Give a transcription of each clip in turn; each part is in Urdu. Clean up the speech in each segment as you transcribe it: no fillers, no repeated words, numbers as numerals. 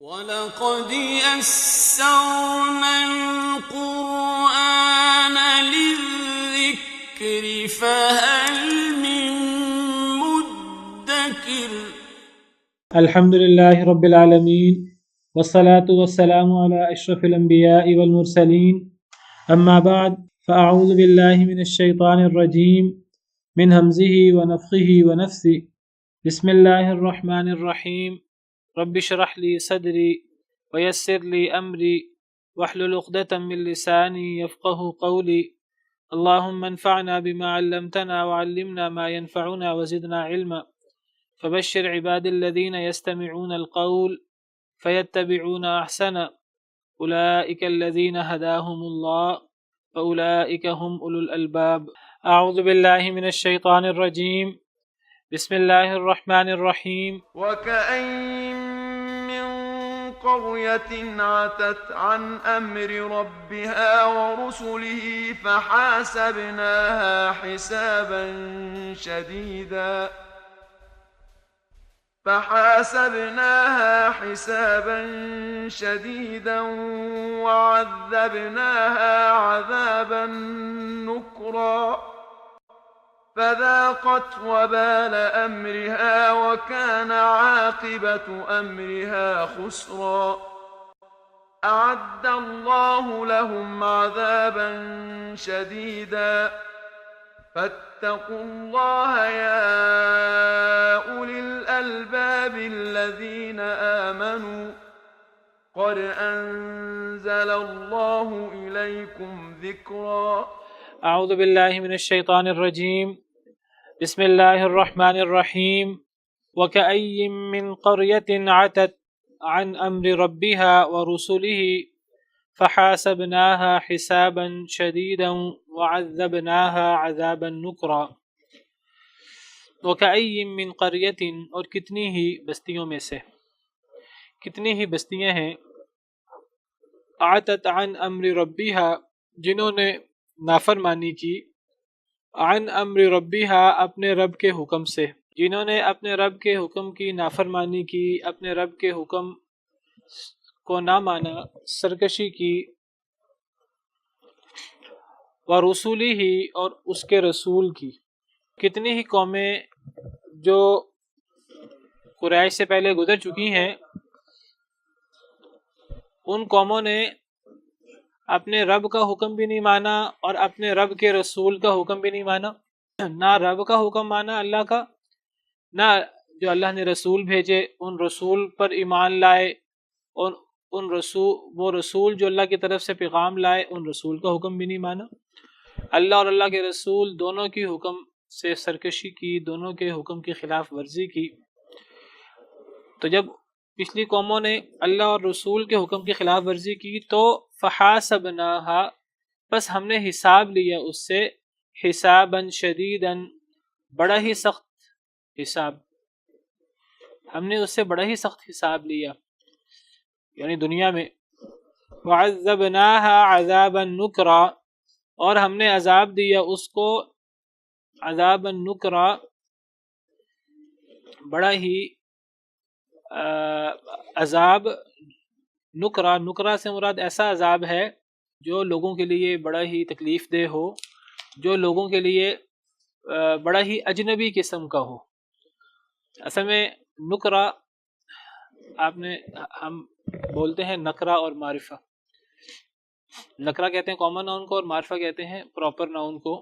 وَلَقَدْ يَسَّرْنَا الْقُرْآنَ لِلذِّكْرِ فَهَلْ مِن مُّدَّكِرٍ۔ الحمد لله رب العالمين والصلاة والسلام على أشرف الأنبياء والمرسلين أما بعد فأعوذ بالله من الشيطان الرجيم من همزه ونفخه ونفثه بسم الله الرحمن الرحيم رب اشرح لي صدري ويسر لي أمري واحلل عقدة من لساني يفقه قولي اللهم انفعنا بما علمتنا وعلمنا ما ينفعنا وزدنا علما فبشر عباد الذين يستمعون القول فيتبعون أحسنه أولئك الذين هداهم الله فأولئك هم أولو الألباب أعوذ بالله من الشيطان الرجيم بسم الله الرحمن الرحيم وكأين من قرية عتت عن أمر ربها ورسله فحاسبناها حسابا شديدا وعذبناها عذابا نكرا فذاقت وبال أمرها وكان عاقبة أمرها خسرا أعد الله لهم عذابا شديدا فاتقوا الله يا أولي الألباب الذين آمنوا قد أنزل الله إليكم ذكرا أعوذ بالله من الشيطان الرجيم بسم الله الرحمن الرحيم وكأي من قرية عتت عن أمر ربها ورسله فحاسبناها حسابا شديدا وعذبناها عذابا نكرا وكأي من قرية اور کتنی ہی بستیوں میں سے کتنی ہی بستیاں ہیں عتت عن امر ربها جنہوں نے نافرمانی کی عن امر ربها اپنے رب کے حکم سے جنہوں نے اپنے رب کے حکم کی نافرمانی کی اپنے رب کے حکم کو نہ مانا سرکشی کی ورسولہ اور اس کے رسول کی کتنی ہی قومیں جو قریش سے پہلے گزر چکی ہیں ان قوموں نے اپنے رب کا حکم بھی نہیں مانا اور اپنے رب کے رسول کا حکم بھی نہیں مانا نہ رب کا حکم مانا اللہ کا نہ جو اللہ نے رسول بھیجے ان رسول پر ایمان لائے اور وہ رسول جو اللہ کی طرف سے پیغام لائے ان رسول کا حکم بھی نہیں مانا اللہ اور اللہ کے رسول دونوں کی حکم سے سرکشی کی دونوں کے حکم کی خلاف ورزی کی تو جب پچھلی قوموں نے اللہ اور رسول کے حکم کی خلاف ورزی کی تو فحاسبناها بس ہم نے حساب لیا اس سے حسابا شدیدا بڑا ہی سخت حساب ہم نے اس سے بڑا ہی سخت حساب لیا یعنی دنیا میں وعذبناها عذابا نکرا اور ہم نے عذاب دیا اس کو عذابا نکرا بڑا ہی عذاب نکرا سے مراد ایسا عذاب ہے جو لوگوں کے لیے بڑا ہی تکلیف دہ ہو جو لوگوں کے لیے بڑا ہی اجنبی قسم کا ہو اصل میں نکرا ہم بولتے ہیں نکرا اور معرفہ نکرا کہتے ہیں کامن ناؤن کو اور معرفہ کہتے ہیں پراپر ناؤن کو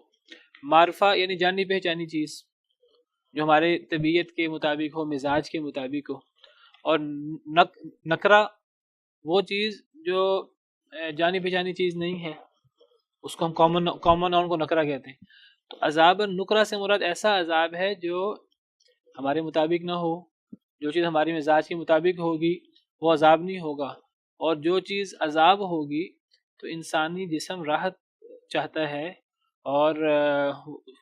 معرفہ یعنی جانی پہچانی چیز جو ہمارے طبیعت کے مطابق ہو مزاج کے مطابق ہو اور نکرا وہ چیز جو جانی پہچانی چیز نہیں ہے اس کو ہم کامن ناؤن کو نکرا کہتے ہیں تو عذاب نکرا سے مراد ایسا عذاب ہے جو ہمارے مطابق نہ ہو جو چیز ہماری مزاج کے مطابق ہوگی وہ عذاب نہیں ہوگا اور جو چیز عذاب ہوگی تو انسانی جسم راحت چاہتا ہے اور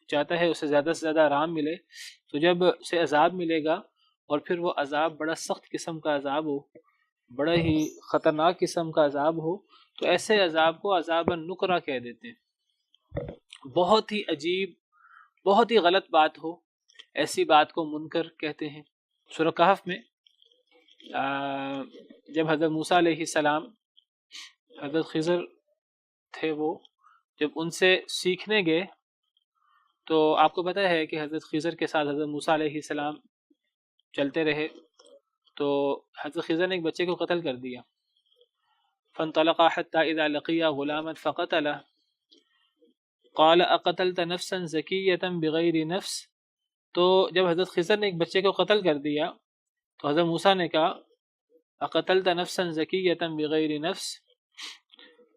چاہتا ہے اسے زیادہ سے زیادہ آرام ملے تو جب اسے عذاب ملے گا اور پھر وہ عذاب بڑا سخت قسم کا عذاب ہو بڑا ہی خطرناک قسم کا عذاب ہو تو ایسے عذاب کو عذاب نکرا کہہ دیتے ہیں بہت ہی عجیب بہت ہی غلط بات ہو ایسی بات کو منکر کہتے ہیں۔ سورہ کہف میں جب حضرت موسیٰ علیہ السلام، حضرت خضر تھے وہ، جب ان سے سیکھنے گئے تو آپ کو پتہ ہے کہ حضرت خضر کے ساتھ حضرت موسیٰ علیہ السلام چلتے رہے، تو حضرت خضر نے ایک بچے کو قتل کر دیا. فانطلقا حتى اذا لقيا غلاما فقتله قال اقتلت نفسا زكية بغير نفس. تو جب حضرت خضر نے ایک بچے کو قتل کر دیا تو حضرت موسیٰ نے کہا اقتلت نفسا زكية بغير نفس،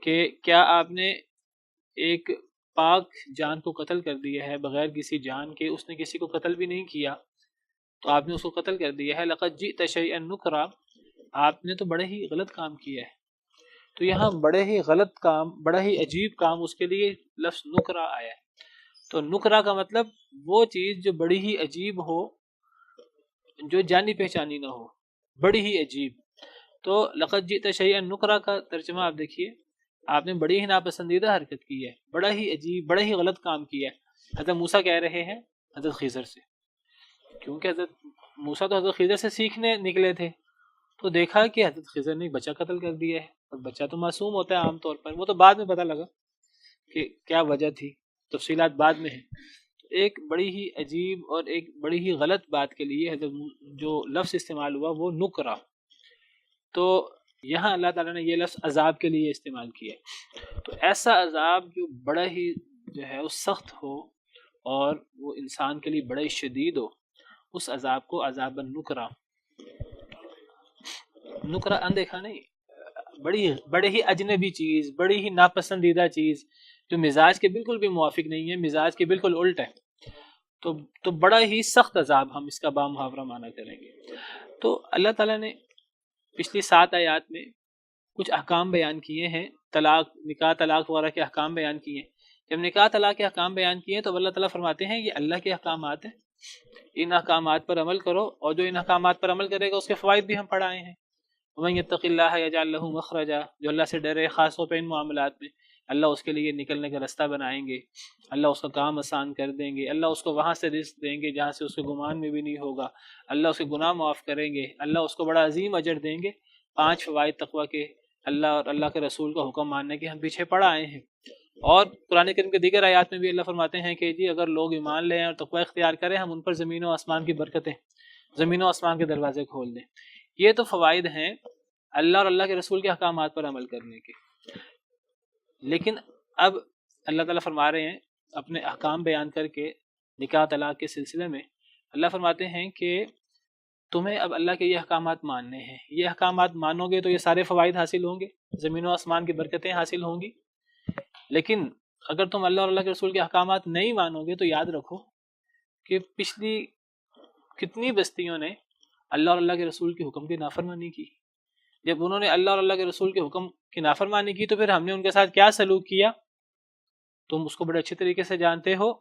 کہ کیا آپ نے ایک پاک جان کو قتل کر دیا ہے بغیر کسی جان کے، اس نے کسی کو قتل بھی نہیں کیا تو آپ نے اس کو قتل کر دیا ہے. لقد جئت شيئا نكرا، آپ نے تو بڑے ہی غلط کام کیا ہے. تو یہاں بڑے ہی غلط کام، بڑا ہی عجیب کام، اس کے لیے لفظ نکرا آیا ہے. تو نکرا کا مطلب وہ چیز جو بڑی ہی عجیب ہو، جو جانی پہچانی نہ ہو، بڑی ہی عجیب. تو لقد جئت شیئا نکرا کا ترجمہ آپ دیکھیے، آپ نے بڑی ہی ناپسندیدہ حرکت کی ہے، بڑا ہی عجیب، بڑا ہی غلط کام کیا ہے. حضرت موسیٰ کہہ رہے ہیں حضرت خضر سے، کیونکہ حضرت موسیٰ تو حضرت خضر سے سیکھنے نکلے تھے، تو دیکھا کہ حضرت خضر نے ایک بچہ قتل کر دیا ہے. اور بچہ تو معصوم ہوتا ہے عام طور پر، وہ تو بعد میں پتہ لگا کہ کیا وجہ تھی، تفصیلات بعد میں ہیں. ایک بڑی ہی عجیب اور ایک بڑی ہی غلط بات کے لیے حضرت جو لفظ استعمال ہوا وہ نکرا. تو یہاں اللہ تعالیٰ نے یہ لفظ عذاب کے لیے استعمال کیا. تو ایسا عذاب جو بڑا ہی جو ہے وہ سخت ہو اور وہ انسان کے لیے بڑا ہی شدید ہو، اس عذاب کو عذاب نکرا. نکرا اندیکھا نہیں، بڑی ہی اجنبی چیز، بڑی ہی ناپسندیدہ چیز جو مزاج کے بالکل بھی موافق نہیں ہے، مزاج کے بالکل الٹ ہے. تو بڑا ہی سخت عذاب، ہم اس کا بامحاورہ معنی کریں گے. تو اللہ تعالیٰ نے پچھلی 7 آیات میں کچھ احکام بیان کیے ہیں، طلاق، نکاح طلاق وغیرہ کے احکام بیان کیے ہیں. جب نکاح طلاق کے احکام بیان کیے ہیں تو اللہ تعالیٰ فرماتے ہیں یہ اللہ کے احکامات ہیں، ان احکامات پر عمل کرو، اور جو ان احکامات پر عمل کرے گا اس کے فوائد بھی ہم پڑھائے ہیں. ومن یتق اللہ یجعل له مخرجا، جو اللہ سے ڈرے خاص طور پہ ان معاملات میں، اللہ اس کے لیے نکلنے کا راستہ بنائیں گے، اللہ اس کا کام آسان کر دیں گے، اللہ اس کو وہاں سے رزق دیں گے جہاں سے اس کے گمان میں بھی نہیں ہوگا، اللہ اس کے گناہ معاف کریں گے، اللہ اس کو بڑا عظیم اجر دیں گے. 5 فوائد تقویٰ کے، اللہ اور اللہ کے رسول کا حکم ماننے کے ہم پیچھے پڑھ آئے ہیں. اور قرآن کریم کے دیگر آیات میں بھی اللہ فرماتے ہیں کہ جی اگر لوگ ایمان لیں اور تقویٰ اختیار کریں، ہم ان پر زمین و آسمان کی برکتیں، زمین و آسمان کے دروازے کھول دیں. یہ تو فوائد ہیں اللہ اور اللہ کے رسول کے احکامات پر عمل کرنے کے. لیکن اب اللہ تعالیٰ فرما رہے ہیں اپنے احکام بیان کر کے نکاح طلاق کے سلسلے میں، اللہ فرماتے ہیں کہ تمہیں اب اللہ کے یہ احکامات ماننے ہیں. یہ احکامات مانو گے تو یہ سارے فوائد حاصل ہوں گے، زمین و آسمان کی برکتیں حاصل ہوں گی. لیکن اگر تم اللہ اور اللہ کے رسول کے احکامات نہیں مانو گے تو یاد رکھو کہ پچھلی کتنی بستیوں نے اللہ اور اللہ کے رسول کے حکم کی نافرمانی کی. جب انہوں نے اللہ اور اللہ کے رسول کے حکم کی نافرمانی کی تو پھر ہم نے ان کے ساتھ کیا سلوک کیا، تم اس کو بڑے اچھے طریقے سے جانتے ہو.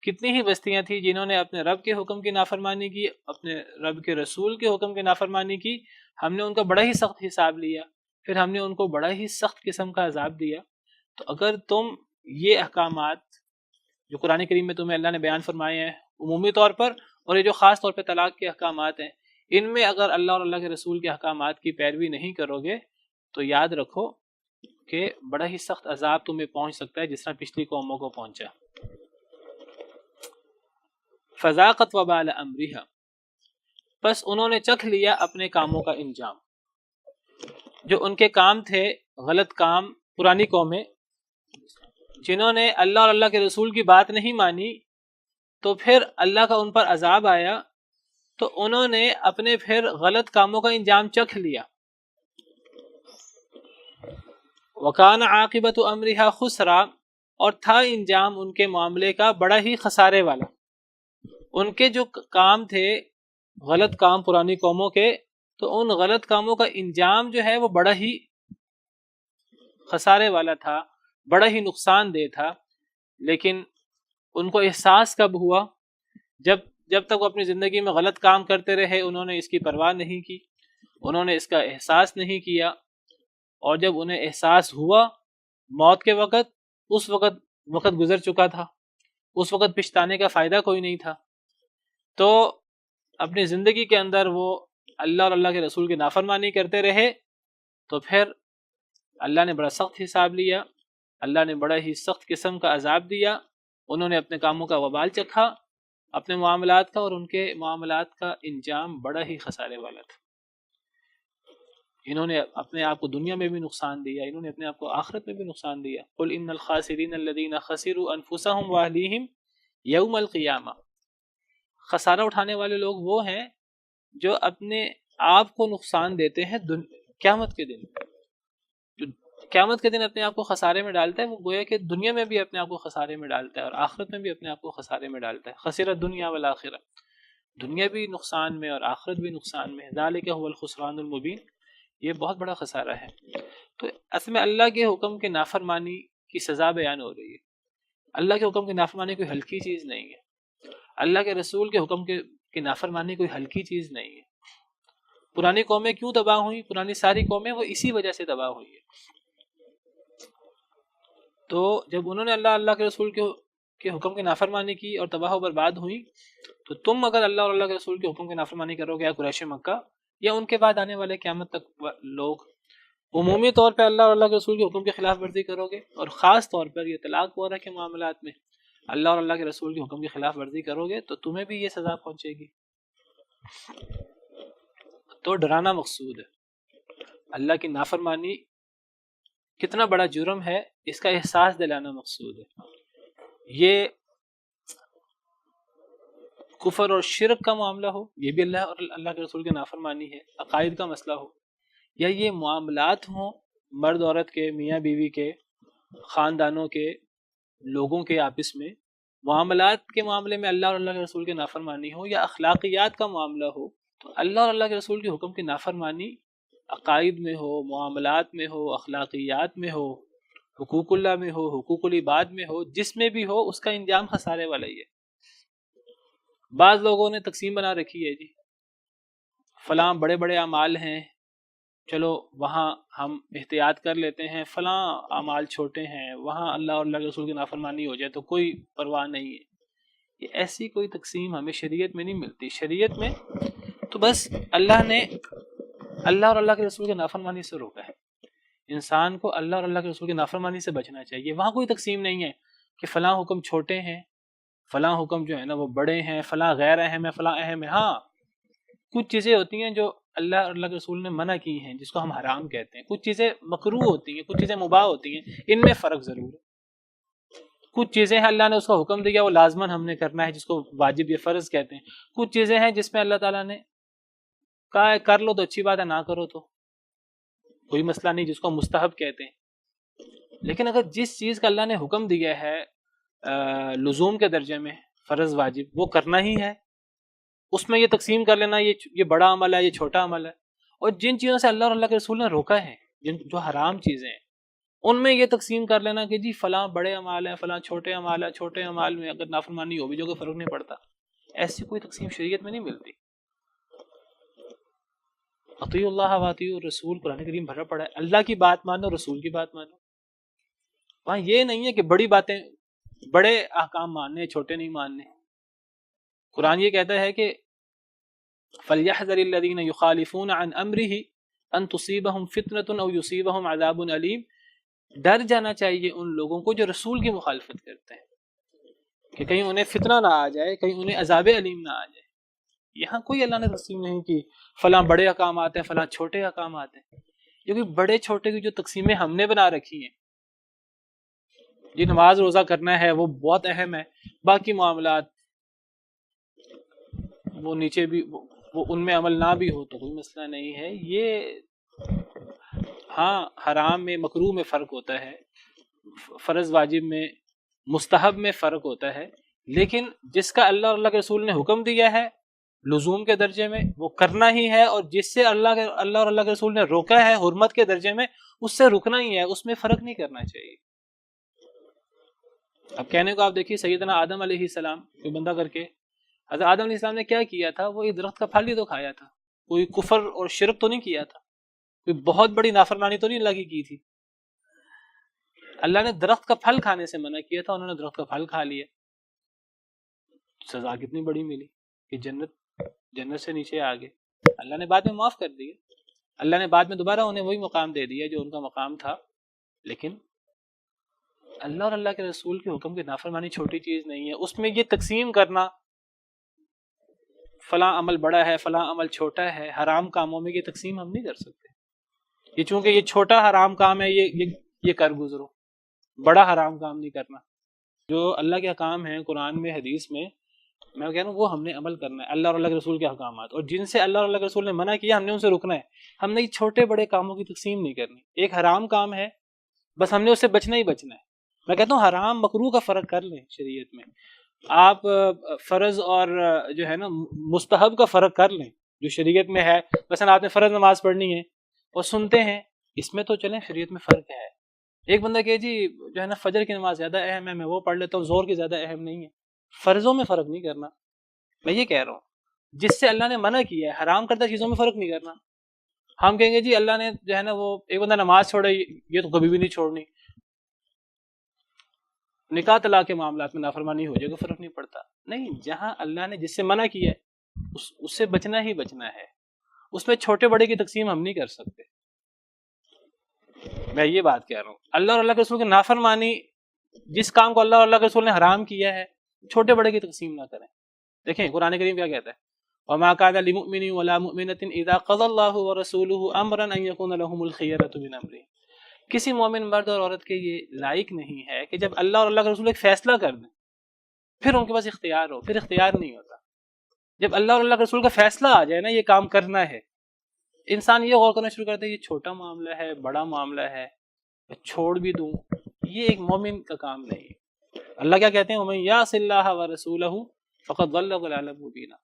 کتنی ہی بستیاں تھیں جنہوں نے اپنے رب کے حکم کی نافرمانی کی، اپنے رب کے رسول کے حکم کی نافرمانی کی. ہم نے ان کا بڑا ہی سخت حساب لیا، پھر ہم نے ان کو بڑا ہی سخت قسم کا عذاب دیا. تو اگر تم یہ احکامات جو قرآن کریم میں تمہیں اللہ نے بیان فرمائے ہیں عمومی طور پر، اور یہ جو خاص طور پہ طلاق کے احکامات ہیں، ان میں اگر اللہ اور اللہ کے رسول کے احکامات کی پیروی نہیں کرو گے تو یاد رکھو کہ بڑا ہی سخت عذاب تمہیں پہنچ سکتا ہے جس طرح پچھلی قوموں کو پہنچا. فذاقت وبال امرها، بس انہوں نے چکھ لیا اپنے کاموں کا انجام. جو ان کے کام تھے غلط کام، پرانی قومیں جنہوں نے اللہ اور اللہ کے رسول کی بات نہیں مانی، تو پھر اللہ کا ان پر عذاب آیا تو انہوں نے اپنے پھر غلط کاموں کا انجام چکھ لیا. وَكَانَ عَاقِبَةُ أَمْرِهَا خُسْرًا، اور تھا انجام ان کے معاملے کا بڑا ہی خسارے والا. ان کے جو کام تھے غلط کام پرانی قوموں کے، تو ان غلط کاموں کا انجام جو ہے وہ بڑا ہی خسارے والا تھا، بڑا ہی نقصان دہ تھا. لیکن ان کو احساس کب ہوا؟ جب تک وہ اپنی زندگی میں غلط کام کرتے رہے انہوں نے اس کی پرواہ نہیں کی، انہوں نے اس کا احساس نہیں کیا. اور جب انہیں احساس ہوا موت کے وقت، اس وقت گزر چکا تھا، اس وقت پچھتانے کا فائدہ کوئی نہیں تھا. تو اپنی زندگی کے اندر وہ اللہ اور اللہ کے رسول کی نافرمانی کرتے رہے، تو پھر اللہ نے بڑا سخت حساب لیا، اللہ نے بڑا ہی سخت قسم کا عذاب دیا، انہوں نے اپنے کاموں کا وبال چکھا اپنے معاملات کا، اور ان کے معاملات کا انجام بڑا ہی خسارے والا تھا۔ انہوں نے اپنے آپ کو دنیا میں بھی نقصان دیا، انہوں نے اپنے آپ کو آخرت میں بھی نقصان دیا۔ قل ان الخاسرین الذین خسروا انفسهم واہلیہم یوم القیامہ، خسارہ اٹھانے والے لوگ وہ ہیں جو اپنے آپ کو نقصان دیتے ہیں قیامت کے دن۔ جو قیامت کے دن اپنے آپ کو خسارے میں ڈالتا ہے، وہ گویا کہ دنیا میں بھی اپنے آپ کو خسارے میں ڈالتا ہے اور آخرت میں بھی اپنے آپ کو خسارے میں ڈالتا ہے۔ خسرت دنیا والآخرہ، دنیا بھی نقصان میں اور آخرت بھی نقصان میں۔ ذالک هو الخسران المبین، یہ بہت بڑا خسارہ ہے۔ تو اصل میں اللہ کے حکم کے نافرمانی کی سزا بیان ہو رہی ہے۔ اللہ کے حکم کی نافرمانی کوئی ہلکی چیز نہیں ہے، اللہ کے رسول کے حکم کی نافرمانی کوئی ہلکی چیز نہیں ہے۔ پرانی قومیں کیوں تباہ ہوئیں؟ پرانی ساری قومیں وہ اسی وجہ سے تباہ ہوئی ہے۔ تو جب انہوں نے اللہ کے رسول کے حکم کی نافرمانی کی اور تباہ و برباد ہوئی، تو تم اگر اللہ اور اللہ کے رسول کے حکم کی نافرمانی کرو گے، یا قریش مکہ یا ان کے بعد آنے والے قیامت تک لوگ عمومی طور پہ اللہ اور اللہ کے رسول کے حکم کی خلاف ورزی کرو گے، اور خاص طور پر یہ طلاق وغیرہ کے معاملات میں اللہ اور اللہ کے رسول کے حکم کی خلاف ورزی کرو گے، تو تمہیں بھی یہ سزا پہنچے گی۔ تو ڈرانا مقصود ہے، اللہ کی نافرمانی کتنا بڑا جرم ہے اس کا احساس دلانا مقصود ہے۔ یہ کفر اور شرک کا معاملہ ہو، یہ بھی اللہ اور اللہ کے رسول کی نافرمانی ہے، عقائد کا مسئلہ ہو، یا یہ معاملات ہوں مرد عورت کے، میاں بیوی کے، خاندانوں کے، لوگوں کے آپس میں، معاملات کے معاملے میں اللہ اور اللہ کے رسول کی نافرمانی ہو، یا اخلاقیات کا معاملہ ہو، تو اللہ اور اللہ کے رسول کے حکم کی نافرمانی عقائد میں ہو، معاملات میں ہو، اخلاقیات میں ہو، حقوق اللہ میں ہو، حقوق العباد میں ہو، جس میں بھی ہو، اس کا انجام خسارے والا ہی ہے۔ بعض لوگوں نے تقسیم بنا رکھی ہے، جی فلاں بڑے بڑے اعمال ہیں، چلو وہاں ہم احتیاط کر لیتے ہیں، فلاں اعمال چھوٹے ہیں، وہاں اللہ اور اللہ کے رسول کی نافرمانی ہو جائے تو کوئی پرواہ نہیں ہے۔ یہ ایسی کوئی تقسیم ہمیں شریعت میں نہیں ملتی۔ شریعت میں تو بس اللہ نے اللہ اور اللہ کے رسول کی نافرمانی سے روکا ہے، انسان کو اللہ اور اللہ کے رسول کی نافرمانی سے بچنا چاہیے۔ وہاں کوئی تقسیم نہیں ہے کہ فلاں حکم چھوٹے ہیں، فلاں حکم جو ہے نا وہ بڑے ہیں، فلاں غیر اہم ہے، فلاں اہم ہے۔ ہاں کچھ چیزیں ہوتی ہیں جو اللہ اور اللہ کے رسول نے منع کی ہیں، جس کو ہم حرام کہتے ہیں، کچھ چیزیں مکروہ ہوتی ہیں، کچھ چیزیں مباح ہوتی ہیں، ان میں فرق ضرور ہے۔ کچھ چیزیں ہیں اللہ نے اس کو حکم دیا وہ لازماً ہم نے کرنا ہے، جس کو واجب یا فرض کہتے ہیں۔ کچھ چیزیں ہیں جس میں اللہ تعالیٰ نے کہا ہے کر لو تو اچھی بات ہے، نہ کرو تو کوئی مسئلہ نہیں، جس کو مستحب کہتے ہیں۔ لیکن اگر جس چیز کا اللہ نے حکم دیا ہے لزوم کے درجے میں، فرض واجب، وہ کرنا ہی ہے، اس میں یہ تقسیم کر لینا یہ بڑا عمل ہے، یہ چھوٹا عمل ہے۔ اور جن چیزوں سے اللہ اور اللہ کے رسول نے روکا ہے، جو حرام چیزیں ہیں، ان میں یہ تقسیم کر لینا کہ جی فلاں بڑے اعمال ہیں، فلاں چھوٹے اعمال ہیں، چھوٹے اعمال میں اگر نافرمانی ہو بھی جو کہ فرق نہیں پڑتا، ایسی کوئی تقسیم شریعت میں نہیں ملتی۔ اطیعوا اللہ واطیعوا الرسول، قرآن کریم بھرا پڑا ہے، اللہ کی بات مانو، رسول کی بات مانو۔ وہاں یہ نہیں ہے کہ بڑی باتیں، بڑے احکام ماننے، چھوٹے نہیں ماننے۔ قرآن یہ کہتا ہے کہ فَلْيَحْذَرِ الَّذِينَ يُخَالِفُونَ عَنْ أَمْرِهِ أَن تُصِيبَهُمْ فِتْنَةٌ أَوْ يُصِيبَهُمْ عَذَابٌ أَلِيمٌ۔ ڈر جانا چاہیے ان لوگوں کو جو رسول کی مخالفت کرتے ہیں کہ کہیں انہیں فتنہ نہ آ جائے، کہیں انہیں عذاب علیم نہ آ جائے۔ یہاں کوئی اللہ نے تقسیم نہیں کی فلاں بڑے احکامات ہیں، فلاں چھوٹے احکامات ہیں، کیونکہ بڑے چھوٹے کی جو تقسیمیں ہم نے بنا رکھی ہیں، جی نماز روزہ کرنا ہے وہ بہت اہم ہے، باقی معاملات وہ نیچے بھی وہ ان میں عمل نہ بھی ہو تو کوئی مسئلہ نہیں ہے۔ یہ ہاں حرام میں، مکروہ میں فرق ہوتا ہے، فرض واجب میں، مستحب میں فرق ہوتا ہے، لیکن جس کا اللہ اور اللہ کے رسول نے حکم دیا ہے لزوم کے درجے میں وہ کرنا ہی ہے، اور جس سے اللہ اور اللہ کے رسول نے روکا ہے حرمت کے درجے میں، اس سے رکنا ہی ہے، اس میں فرق نہیں کرنا چاہیے۔ اب کہنے کو آپ دیکھیے سیدنا آدم علیہ السلام کوئی بندہ کر کے، حضرت آدم علیہ السلام نے کیا کیا تھا؟ وہ ایک درخت کا پھل ہی تو کھایا تھا، کوئی کفر اور شرک تو نہیں کیا تھا، کوئی بہت بڑی نافرمانی تو نہیں اللہ کی تھی۔ اللہ نے درخت کا پھل کھانے سے منع کیا تھا، انہوں نے درخت کا پھل کھا لیا، سزا کتنی بڑی ملی کہ جنت سے نیچے آ گئے۔ اللہ نے بعد میں معاف کر دیا، اللہ نے بعد میں دوبارہ انہیں وہی مقام دے دیا جو ان کا مقام تھا، لیکن اللہ اور اللہ کے رسول کے حکم کی نافرمانی چھوٹی چیز نہیں ہے. اس میں یہ تقسیم کرنا فلاں عمل بڑا ہے فلاں عمل چھوٹا ہے، حرام کاموں میں یہ تقسیم ہم نہیں کر سکتے. یہ چونکہ یہ چھوٹا حرام کام ہے یہ کر گزرو، بڑا حرام کام نہیں کرنا. جو اللہ کے احکام ہیں قرآن میں حدیث میں کہہ رہا ہوں وہ ہم نے عمل کرنا ہے، اللہ اور اللہ کے رسول کے احکامات، اور جن سے اللہ اور اللہ کے رسول نے منع کیا ہم نے ان سے رکنا ہے. ہم نے یہ چھوٹے بڑے کاموں کی تقسیم نہیں کرنی. ایک حرام کام ہے بس ہم نے اس سے بچنا ہی بچنا ہے. میں کہتا ہوں حرام مکروہ کا فرق کر لیں شریعت میں، آپ فرض اور جو ہے نا مستحب کا فرق کر لیں جو شریعت میں ہے. مثلا آپ نے فرض نماز پڑھنی ہے اور سنتے ہیں اس میں تو چلیں شریعت میں فرق ہے. ایک بندہ کہ جی جو ہے نا فجر کی نماز زیادہ اہم ہے میں وہ پڑھ لیتا ہوں، زور کی زیادہ اہم نہیں ہے. فرضوں میں فرق نہیں کرنا. میں یہ کہہ رہا ہوں جس سے اللہ نے منع کیا ہے حرام کردہ چیزوں میں فرق نہیں کرنا. ہم کہیں گے جی اللہ نے جو ہے نا وہ ایک بندہ نماز چھوڑے یہ تو کبھی بھی نہیں چھوڑنی. نکاح طلاق کے معاملات میں نافرمانی ہو جائے گا فرق نہیں پڑتا. نہیں، جہاں اللہ نے جس سے منع کیا ہے اس سے بچنا ہی بچنا ہے. اس میں چھوٹے بڑے کی تقسیم ہم نہیں کر سکتے. میں یہ بات کہہ رہا ہوں اللہ اور اللہ کے رسول کی نافرمانی، جس کام کو اللہ اور اللہ کے رسول نے حرام کیا ہے چھوٹے بڑے کی تقسیم نہ کریں. دیکھیں قرآن کریم کیا کہتا ہے، وَمَا كَانَ لِمُؤْمِنٍ وَلَا مُؤْمِنَةٍ إِذَا قَضَى اللَّهُ وَرَسُولُهُ أَمْرًا أَن يَكُونَ لَهُمُ الْخِيَرَةُ مِنْ أَمْرِهِمْ. کسی مومن مرد اور عورت کے یہ لائق نہیں ہے کہ جب اللہ اور اللہ کے رسول ایک فیصلہ کر دیں پھر ان کے پاس اختیار ہو. پھر اختیار نہیں ہوتا. جب اللہ اور اللہ کے رسول کا فیصلہ آ جائے نا یہ کام کرنا ہے، انسان یہ غور کرنا شروع کرتا ہے یہ چھوٹا معاملہ ہے بڑا معاملہ ہے چھوڑ بھی دوں، یہ ایک مومن کا کام نہیں ہے. اللہ کیا کہتے ہیں وَمَن يَعْصِ اللَّهَ وَرَسُولَهُ فَقَدْ ضَلَّ ضَلَالًا مُبِينًا.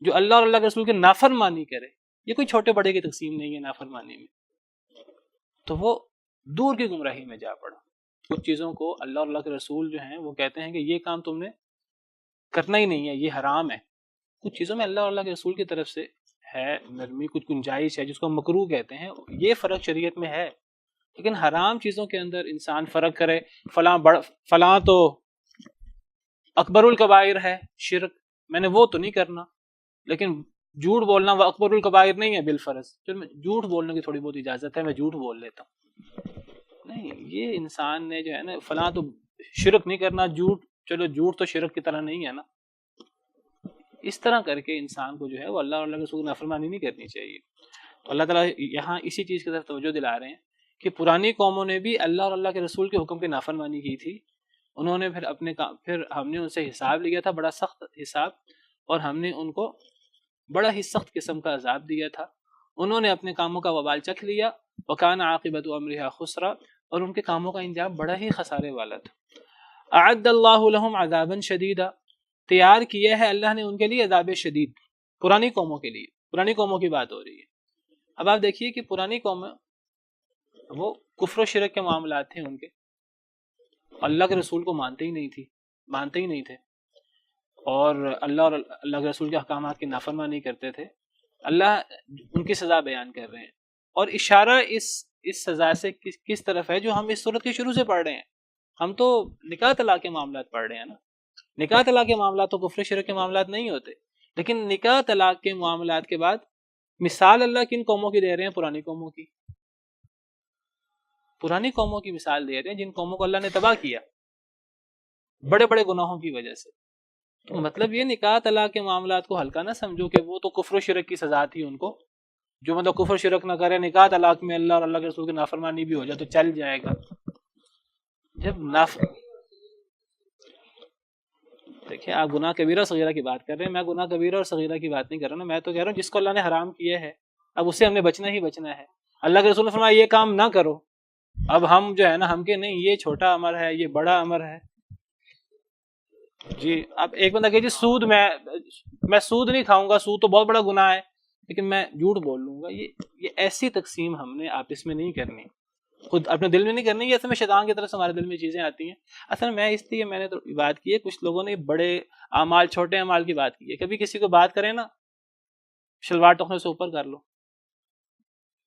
جو اللہ اور اللہ کے رسول کی نافرمانی کرے، یہ کوئی چھوٹے بڑے کی تقسیم نہیں ہے نافرمانی میں، تو وہ دور کی گمراہی میں جا پڑا. کچھ چیزوں کو اللہ اور اللہ کے رسول جو ہیں وہ کہتے ہیں کہ یہ کام تم نے کرنا ہی نہیں ہے یہ حرام ہے. کچھ چیزوں میں اللہ اور اللہ کے رسول کی طرف سے ہے نرمی، کچھ گنجائش ہے جس کو مکروہ کہتے ہیں، یہ فرق شریعت میں ہے. لیکن حرام چیزوں کے اندر انسان فرق کرے فلاں تو اکبر الکبائر ہے شرک، میں نے وہ تو نہیں کرنا. لیکن جھوٹ بولنا وہ اکبر الکبائر نہیں ہے بالفرض، چلو میں جھوٹ بولنے کی تھوڑی بہت اجازت ہے میں جھوٹ بول لیتا ہوں. نہیں، یہ انسان نے جو ہے نا فلاں تو شرک نہیں کرنا، جھوٹ چلو جھوٹ تو شرک کی طرح نہیں ہے نا. اس طرح کر کے انسان کو جو ہے وہ اللہ اور اللہ کے رسول کی نافرمانی نہیں کرنی چاہیے. تو اللہ تعالیٰ یہاں اسی چیز کی طرف توجہ دلا رہے ہیں کہ پرانی قوموں نے بھی اللہ اور اللہ کے رسول کے حکم کی نافرمانی کی تھی. انہوں نے پھر ہم نے ان سے حساب لیا تھا بڑا سخت حساب، اور ہم نے ان کو بڑا ہی سخت قسم کا عذاب دیا تھا. انہوں نے اپنے کاموں کا وبال چکھ لیا. وَكَانَ عَاقِبَةُ أَمْرِهَا خُسْرًا، اور ان کے کاموں کا انجام بڑا ہی خسارے والا تھا. أَعَدَّ اللَّهُ لَهُمْ عَذَابًا شَدِيدًا، تیار کیا ہے اللہ نے ان کے لیے عذاب شدید. پرانی قوموں کے لیے، پرانی قوموں کی بات ہو رہی ہے. اب آپ دیکھیے کہ پرانی قومیں وہ کفر و شرک کے معاملات تھے ان کے، اللہ کے رسول کو مانتے ہی نہیں تھے اور اللہ اور اللہ کے رسول کے احکامات کی نافرمانی کرتے تھے. اللہ ان کی سزا بیان کر رہے ہیں اور اشارہ اس سزا سے کس طرف ہے جو ہم اس صورت کے شروع سے پڑھ رہے ہیں. ہم تو نکاح طلاق کے معاملات پڑھ رہے ہیں نا. نکاح طلاق کے معاملات تو کفر شرک کے معاملات نہیں ہوتے، لیکن نکاح طلاق کے معاملات کے بعد مثال اللہ کن قوموں کی دے رہے ہیں؟ پرانی قوموں کی. پرانی قوموں کی مثال دے رہے ہیں جن قوموں کو اللہ نے تباہ کیا بڑے بڑے گناہوں کی وجہ سے. تو مطلب یہ نکاح طلاق کے معاملات کو ہلکا نہ سمجھو کہ وہ تو کفر و شرک کی سزا تھی ان کو. جو مطلب کفر شرک نہ کرے نکاح طلاق میں اللہ اور اللہ کے رسول کی نافرمانی بھی ہو جائے تو چل جائے گا. جب دیکھیں آپ گناہ کبیرہ اور صغیرہ کی بات کر رہے ہیں، میں گناہ کبیرہ اور صغیرہ کی بات نہیں کر رہا نا. میں تو کہہ رہا ہوں جس کو اللہ نے حرام کیا ہے اب اس سے ہم نے بچنا ہی بچنا ہے. اللہ کے رسول نے فرمایا یہ کام نہ کرو. اب ہم جو ہے نا ہم کے نہیں یہ چھوٹا امر ہے یہ بڑا امر ہے. جی اب ایک بندہ کہ جی سود میں سود نہیں کھاؤں گا، سود تو بہت بڑا گناہ ہے لیکن میں جھوٹ بول لوں گا. یہ ایسی تقسیم ہم نے آپس میں نہیں کرنی، خود اپنے دل میں نہیں کرنی. یہ اصل میں شیطان کی طرف سے ہمارے دل میں چیزیں آتی ہیں. اصل میں اس لیے میں نے تو بات کی ہے، کچھ لوگوں نے بڑے اعمال چھوٹے اعمال کی بات کی ہے. کبھی کسی کو بات کریں نا شلوار ٹوکنے سے اوپر کر لو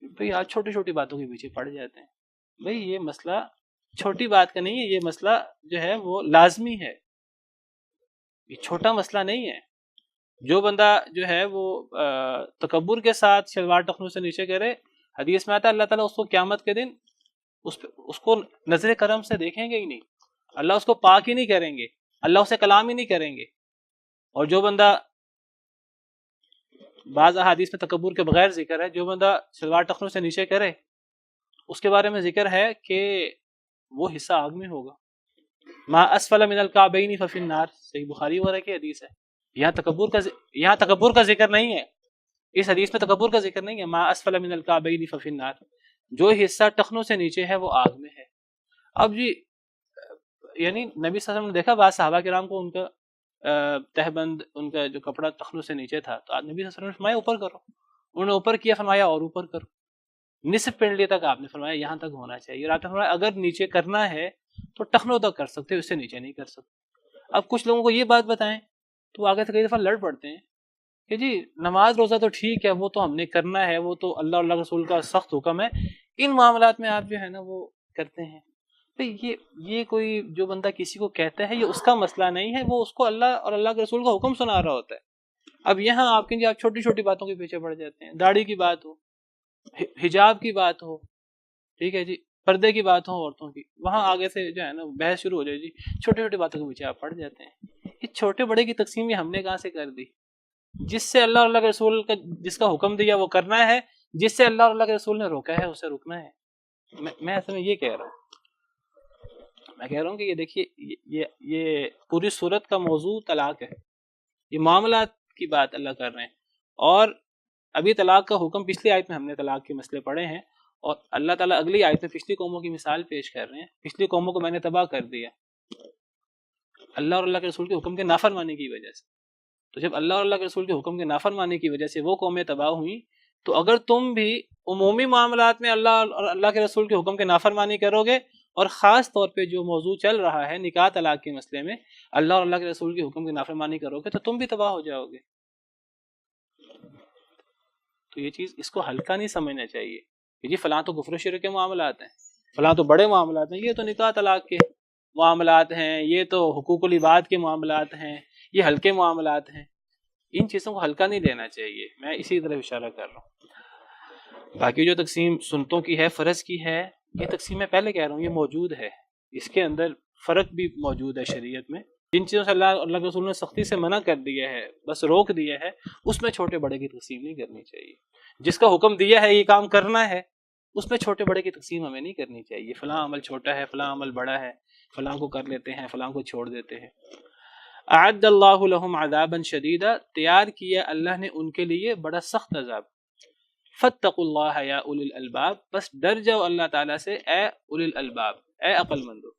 بھئی، آج چھوٹی چھوٹی باتوں کے پیچھے پڑ جاتے ہیں. بھئی یہ مسئلہ چھوٹی بات کا نہیں ہے، یہ مسئلہ جو ہے وہ لازمی ہے، یہ چھوٹا مسئلہ نہیں ہے. جو بندہ جو ہے وہ تکبر کے ساتھ شلوار ٹخنوں سے نیچے کرے حدیث میں آتا ہے اللہ تعالیٰ اس کو قیامت کے دن اس کو نظر کرم سے دیکھیں گے ہی نہیں، اللہ اس کو پاک ہی نہیں کریں گے، اللہ اسے کلام ہی نہیں کریں گے. اور جو بندہ، بعض احادیث میں تکبر کے بغیر ذکر ہے، جو بندہ شلوار ٹخنوں سے نیچے کرے اس کے بارے میں ذکر ہے کہ وہ حصہ آگ میں ہوگا. ما اسفل من الکعبین ففی النار، صحیح بخاری وغیرہ کی حدیث ہے. یہاں تکبر کا ذکر نہیں ہے، اس حدیث میں تکبر کا ذکر نہیں ہے. ما اسفل من الکعبین ففی النار، جو حصہ ٹخنوں سے نیچے ہے وہ آگ میں ہے. اب جی یعنی نبی صلی اللہ علیہ وسلم نے دیکھا بعض صحابہ کرام کو ان کا تہبند، ان کا جو کپڑا ٹخنوں سے نیچے تھا، تو نبی صلی اللہ علیہ وسلم نے فرمایا اوپر کرو. انہوں نے اوپر کیا، فرمایا اور اوپر کرو. نصف پنڈلی تک آپ نے فرمایا یہاں تک ہونا چاہیے. اور آپ نے فرمایا اگر نیچے کرنا ہے تو ٹخنوں تک کر سکتے، اس سے نیچے نہیں کر سکتے. اب کچھ لوگوں کو یہ بات بتائیں تو آگے سے کئی دفعہ لڑ پڑتے ہیں کہ جی نماز روزہ تو ٹھیک ہے، وہ تو ہم نے کرنا ہے، وہ تو اللہ اور اللہ رسول کا سخت حکم ہے، ان معاملات میں آپ جو ہے نا وہ کرتے ہیں. یہ کوئی جو بندہ کسی کو کہتا ہے یہ اس کا مسئلہ نہیں ہے، وہ اس کو اللہ اور اللہ کے رسول کا حکم سنا رہا ہوتا ہے. اب یہاں آپ کے آپ چھوٹی چھوٹی باتوں کے پیچھے پڑ جاتے ہیں. داڑھی کی بات ہو، حجاب کی بات ہو، ٹھیک ہے جی، پردے کی بات ہو عورتوں کی، وہاں آگے سے جو ہے نا بحث شروع ہو جائے. جی چھوٹی چھوٹی باتوں کے پیچھے آپ پڑ جاتے ہیں. یہ چھوٹے بڑے کی تقسیم یہ ہم نے کہاں سے کر دی؟ جس سے اللہ اور اللہ کے رسول کا جس کا حکم دیا وہ کرنا ہے، جس سے اللہ اور اللہ کے رسول نے روکا ہے اسے رکنا ہے. میں اصل میں یہ کہہ رہا ہوں، میں کہہ رہا ہوں کہ یہ دیکھیے یہ پوری صورت کا موضوع طلاق ہے. یہ معاملات کی بات اللہ کر رہے ہیں، اور ابھی طلاق کا حکم پچھلی آیت میں ہم نے طلاق کے مسئلے پڑھے ہیں، اور اللہ تعالیٰ اگلی آیت میں پچھلی قوموں کی مثال پیش کر رہے ہیں. پچھلی قوموں کو میں نے تباہ کر دیا اللہ اور اللہ کے رسول کے حکم کے نافرمانی کی وجہ سے. تو جب اللہ اور اللہ کے رسول کے حکم کے نافرمانی کی وجہ سے وہ قومیں تباہ ہوئیں، تو اگر تم بھی عمومی معاملات میں اللہ اور اللہ کے رسول کے حکم کے نافرمانی کرو گے، اور خاص طور پہ جو موضوع چل رہا ہے نکاح طلاق کے مسئلے میں اللہ اور اللہ کے رسول کے حکم کی نافرمانی کرو گے، تو تم بھی تباہ ہو جاؤ گے. تو یہ چیز اس کو ہلکا نہیں سمجھنا چاہیے کہ جی فلاں تو کفر و شرک کے معاملات ہیں، فلاں تو بڑے معاملات ہیں. یہ تو نکاح طلاق کے معاملات ہیں، یہ تو حقوق العباد کے معاملات ہیں، یہ ہلکے معاملات ہیں. ان چیزوں کو ہلکا نہیں لینا چاہیے. میں اسی طرف اشارہ کر رہا ہوں. باقی جو تقسیم سنتوں کی ہے، فرض کی ہے، یہ تقسیم میں پہلے کہہ رہا ہوں یہ موجود ہے. اس کے اندر فرق بھی موجود ہے شریعت میں. جن چیزوں سے اللہ اور اللہ کے رسول نے سختی سے منع کر دیا ہے، بس روک دیا ہے، اس میں چھوٹے بڑے کی تقسیم نہیں کرنی چاہیے. جس کا حکم دیا ہے یہ کام کرنا ہے، اس میں چھوٹے بڑے کی تقسیم ہمیں نہیں کرنی چاہیے. فلاں عمل چھوٹا ہے، فلاں عمل بڑا ہے، فلاں کو کر لیتے ہیں، فلاں کو چھوڑ دیتے ہیں. اعد اللہ لہم عذابا شدیدا، تیار کیا اللہ نے ان کے لیے بڑا سخت عذاب. فاتقوا اللہ یا اولی الالباب، بس ڈر جاؤ اللہ تعالیٰ سے اے اولی الالباب، اے عقل مندو.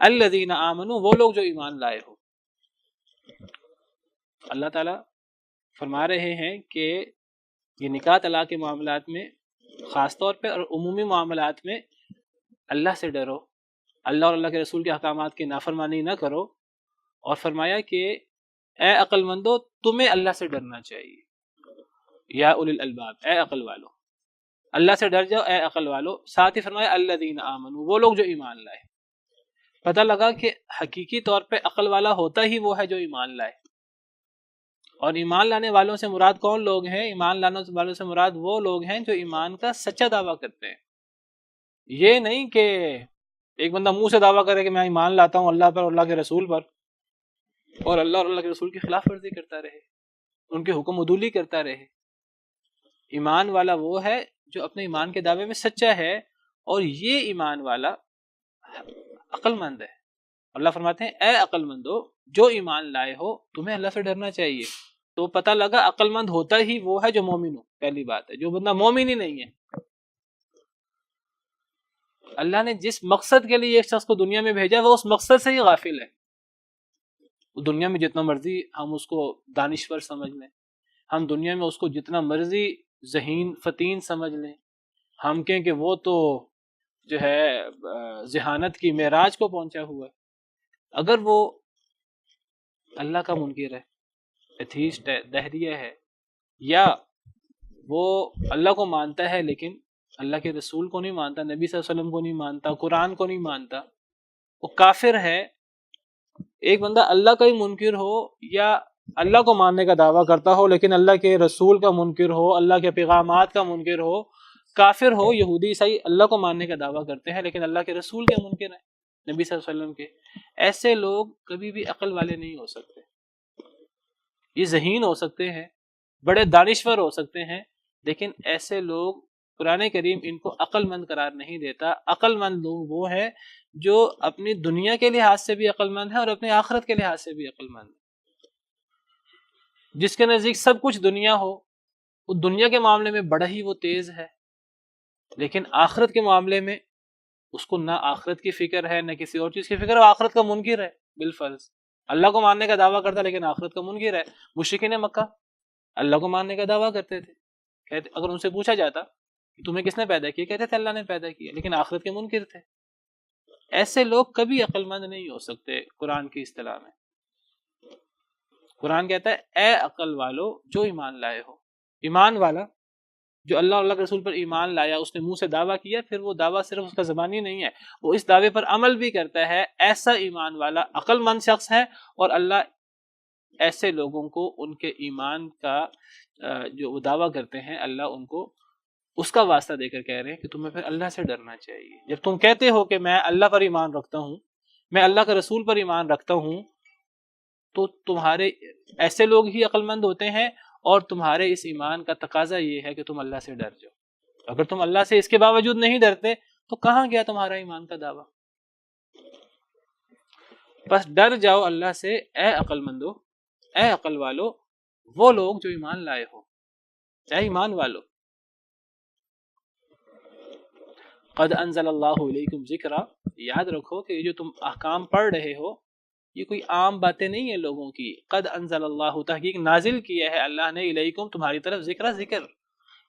الذین آمنوا، وہ لوگ جو ایمان لائے ہو. اللہ تعالیٰ فرما رہے ہیں کہ یہ نکاح طلاق کے معاملات میں خاص طور پہ اور عمومی معاملات میں اللہ سے ڈرو، اللہ اور اللہ کے رسول کے احکامات کی نافرمانی نہ کرو. اور فرمایا کہ اے عقل مندو تمہیں اللہ سے ڈرنا چاہیے. یا اولی الالباب، اے عقل والو، اللہ سے ڈر جاؤ اے عقل والو. ساتھ ہی فرمایا الذین آمنوا، وہ لوگ جو ایمان لائے. پتہ لگا کہ حقیقی طور پہ عقل والا ہوتا ہی وہ ہے جو ایمان لائے. اور ایمان لانے والوں سے مراد کون لوگ ہیں؟ ایمان لانے والوں سے مراد وہ لوگ ہیں جو ایمان کا سچا دعویٰ کرتے ہیں. یہ نہیں کہ ایک بندہ منہ سے دعویٰ کرے کہ میں ایمان لاتا ہوں اللہ پر اور اللہ کے رسول پر، اور اللہ اور اللہ کے رسول کی خلاف ورزی کرتا رہے، ان کے حکم عدولی کرتا رہے. ایمان والا وہ ہے جو اپنے ایمان کے دعوے میں سچا ہے، اور یہ ایمان والا عقل مند ہے. اللہ فرماتے ہیں اے عقل مندو جو ایمان لائے ہو تمہیں اللہ سے ڈرنا چاہیے. تو پتہ لگا عقل مند ہوتا ہی وہ ہے جو مومن ہو. پہلی بات ہے، جو بندہ مومن ہی نہیں ہے، اللہ نے جس مقصد کے لیے ایک شخص کو دنیا میں بھیجا وہ اس مقصد سے ہی غافل ہے. دنیا میں جتنا مرضی ہم اس کو دانشور سمجھ لیں، ہم دنیا میں اس کو جتنا مرضی ذہین فتین سمجھ لیں، ہم کہیں کہ وہ تو جو ہے ذہانت کی معراج کو پہنچا ہوا ہے، اگر وہ اللہ کا منکر ہے، ایتھیسٹ ہے، دہریہ ہے، یا وہ اللہ کو مانتا ہے لیکن اللہ کے رسول کو نہیں مانتا، نبی صلی اللہ علیہ وسلم کو نہیں مانتا، قرآن کو نہیں مانتا، وہ کافر ہے. ایک بندہ اللہ کا ہی منکر ہو یا اللہ کو ماننے کا دعویٰ کرتا ہو لیکن اللہ کے رسول کا منکر ہو، اللہ کے پیغامات کا منکر ہو، کافر ہو، یہودی عیسائی اللہ کو ماننے کا دعویٰ کرتے ہیں لیکن اللہ کے رسول کے منکر ہیں، نبی صلی اللہ علیہ وسلم کے، ایسے لوگ کبھی بھی عقل والے نہیں ہو سکتے۔ یہ ذہین ہو سکتے ہیں، بڑے دانشور ہو سکتے ہیں، لیکن ایسے لوگ قرآن کریم ان کو عقل مند قرار نہیں دیتا۔ عقل مند لوگ وہ ہیں جو اپنی دنیا کے لحاظ سے بھی عقل مند ہیں اور اپنی آخرت کے لحاظ سے بھی عقل مند ہیں۔ جس کے نزدیک سب کچھ دنیا ہو، وہ دنیا کے معاملے میں بڑا ہی وہ تیز ہے، لیکن آخرت کے معاملے میں اس کو نہ آخرت کی فکر ہے نہ کسی اور چیز کی فکر ہے، وہ آخرت کا منکر ہے بالفرض۔ اللہ کو ماننے کا دعویٰ کرتا لیکن آخرت کا منکر ہے۔ مشرکین مکہ اللہ کو ماننے کا دعویٰ کرتے تھے، کہتے اگر ان سے پوچھا جاتا کہ تمہیں کس نے پیدا کیا، کہتے تھے اللہ نے پیدا کیا، لیکن آخرت کے منکر تھے۔ ایسے لوگ کبھی عقل مند نہیں ہو سکتے قرآن کی اصطلاح میں۔ قرآن کہتا ہے اے عقل والو جو ایمان لائے ہو۔ ایمان والا جو اللہ اور اللہ کے رسول پر ایمان لایا، اس نے منہ سے دعویٰ کیا، پھر وہ دعویٰ صرف اس کا زبانی نہیں ہے، وہ اس دعوے پر عمل بھی کرتا ہے، ایسا ایمان والا عقل مند شخص ہے۔ اور اللہ ایسے لوگوں کو ان کے ایمان کا جو وہ دعویٰ کرتے ہیں، اللہ ان کو اس کا واسطہ دے کر کہہ رہے ہیں کہ تمہیں پھر اللہ سے ڈرنا چاہیے۔ جب تم کہتے ہو کہ میں اللہ پر ایمان رکھتا ہوں، میں اللہ کے رسول پر ایمان رکھتا ہوں، تو تمہارے ایسے لوگ ہی عقل مند ہوتے ہیں، اور تمہارے اس ایمان کا تقاضا یہ ہے کہ تم اللہ سے ڈر جاؤ۔ اگر تم اللہ سے اس کے باوجود نہیں ڈرتے تو کہاں گیا تمہارا ایمان کا دعویٰ؟ بس ڈر جاؤ اللہ سے اے عقل مندو، اے عقل والو، وہ لوگ جو ایمان لائے ہو، اے ایمان والو۔ قد انزل اللہ علیکم ذکرا، یاد رکھو کہ یہ جو تم احکام پڑھ رہے ہو یہ کوئی عام باتیں نہیں ہیں لوگوں کی۔ قد انزل اللہ، تحقیق نازل کیا ہے اللہ نے، الیکم تمہاری طرف، ذکر،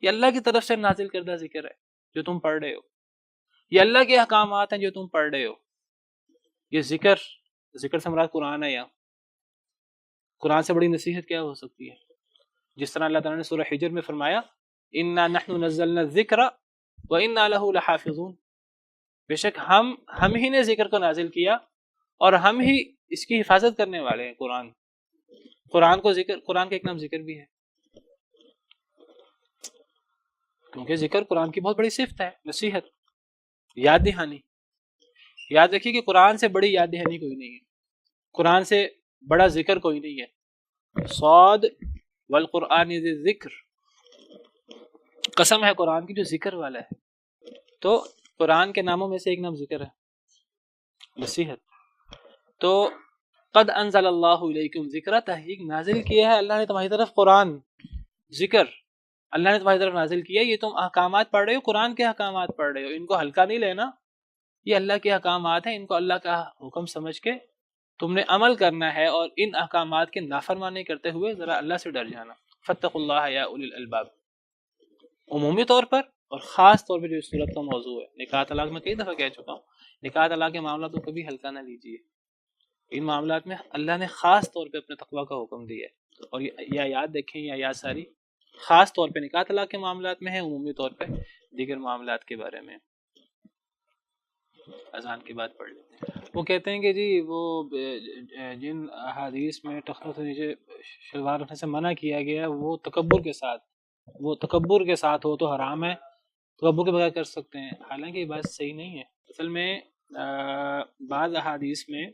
یہ اللہ کی طرف سے نازل کردہ ذکر ہے جو تم پڑھ رہے ہو، یہ اللہ کے احکامات ہیں جو تم پڑھ رہے ہو۔ یہ ذکر سے مراد قرآن ہے۔ یا قرآن سے بڑی نصیحت کیا ہو سکتی ہے؟ جس طرح اللہ تعالیٰ نے سورہ حجر میں فرمایا انا نحن نزلنا الذکر وانا له لحافظون، بے شک ہم ہی نے ذکر کو نازل کیا اور ہم ہی اس کی حفاظت کرنے والے ہیں۔ قرآن کا ایک نام ذکر بھی ہے، کیونکہ ذکر قرآن کی بہت بڑی صفت ہے، نصیحت، یاد دہانی۔ یاد رکھیے کہ قرآن سے بڑی یاد دہانی کوئی نہیں ہے، قرآن سے بڑا ذکر کوئی نہیں ہے۔ صاد والقرآن ذی ذکر، قسم ہے قرآن کی جو ذکر والا ہے۔ تو قرآن کے ناموں میں سے ایک نام ذکر ہے، نصیحت۔ تو قد انزل اللہ علیکم ذکر، تحقیق نازل کیا ہے اللہ نے تمہاری طرف قرآن، ذکر اللہ نے تمہاری طرف نازل کیا۔ یہ تم احکامات پڑھ رہے ہو، قرآن کے احکامات پڑھ رہے ہو، ان کو ہلکا نہیں لینا، یہ اللہ کے احکامات ہیں، ان کو اللہ کا حکم سمجھ کے تم نے عمل کرنا ہے، اور ان احکامات کے نافرمانی کرتے ہوئے ذرا اللہ سے ڈر جانا۔ فاتقوا اللہ یا اولی الالباب، عمومی طور پر اور خاص طور پہ جو اس صورت کا موضوع ہے۔ نکاح طلاق میں کئی دفعہ کہہ چکا ہوں، نکاح طلاق کے معاملات کو کبھی ہلکا نہ لیجیے، ان معاملات میں اللہ نے خاص طور پہ اپنے تقوی کا حکم دیا ہے، اور یا یاد رکھیں یا یاد ساری، خاص طور پہ نکاح طلاق کے معاملات میں ہے، عمومی طور پہ دیگر معاملات کے بارے میں۔ اذان کی بات پڑھ لیتے ہیں۔ وہ کہتے ہیں کہ جی وہ جن احادیث میں ٹخنوں سے نیچے شلوار رکھنے سے منع کیا گیا وہ تکبر کے ساتھ ہو تو حرام ہے، تکبر کے بغیر کر سکتے ہیں، حالانکہ یہ بات صحیح نہیں ہے۔ اصل میں بعض احادیث میں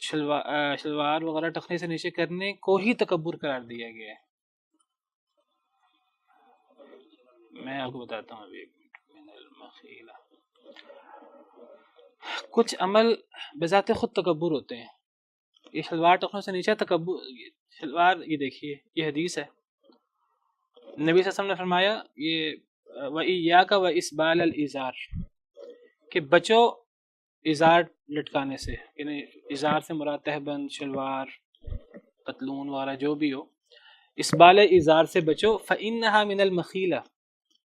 شلوار وغیرہ ٹخنے سے نیچے کرنے کو ہی تکبر قرار دیا گیا ہے۔ میں آپ کو بتاتا ہوں ابھی ایک منٹ۔ کچھ عمل بذات خود تکبر ہوتے ہیں، یہ شلوار ٹخنوں سے نیچے تکبر، شلوار، یہ دیکھیے یہ حدیث ہے، نبی صلی اللہ علیہ وسلم نے فرمایا یہ وَإِيَّاكَ وَإِسْبَالَ الْإِزَارِ، کہ بچو ازار لٹکانے سے، یعنی ازار سے مراد تہبند، شلوار، پتلون وغیرہ جو بھی ہو، اسبال ازار سے بچو، فَإِنَّهَا مِنَ الْمَخِيلَةِ،